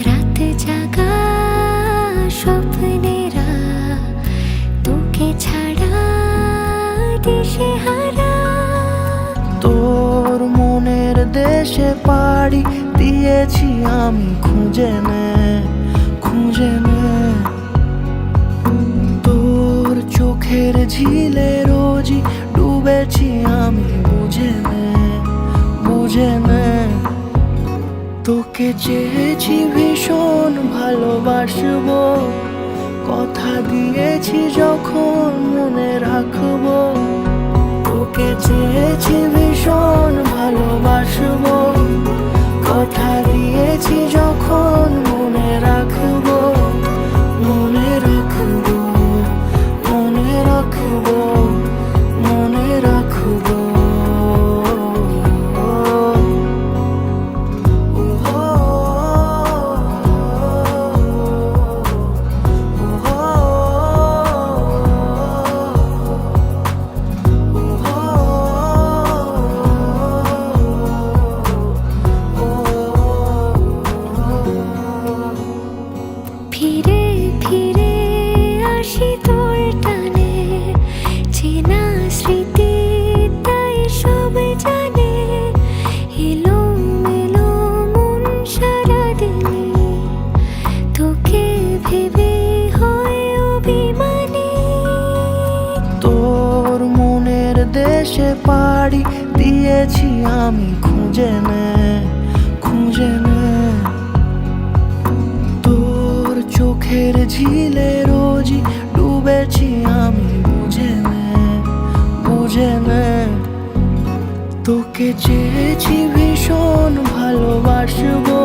রাত জাগা স্বপ্নেরা তোকে ছাড়া দিশেহারা। তোর মনের দেশে পাড়ি দিয়েছি আমি, খুঁজে নে খুঁজে নে। তোর চোখের ঝিলে রোজই ডুবেছি আমি, বুঝে নে বুঝে নে। তোকে চেয়েছি ভীষণ ভালোবাসবো, কথা দিয়েছি যখন মনে রাখবো। তোকে চেয়েছি ভীষণ ভালোবাসবো, কথা দিয়েছি যখন মনে রাখবো। মনে রাখবো মনে রাখবো মনে রাখবো। ফিরে ফিরে আসি তোর টানে, চেনা স্মৃতি তাই সব জানে। এলো মেলো মন সারাদিনে, তোকে ভেবে হয় অভিমানী। তোর মনের দেশে পাড়ি দিয়েছি আমি, খুঁজে নে খুঁজে নে। তোর চোখের ঝিলে রোজই ডুবেছি আমি, বুঝে নে বুঝে নে। তোকে চেয়েছি ভীষণ ভালোবাসবো,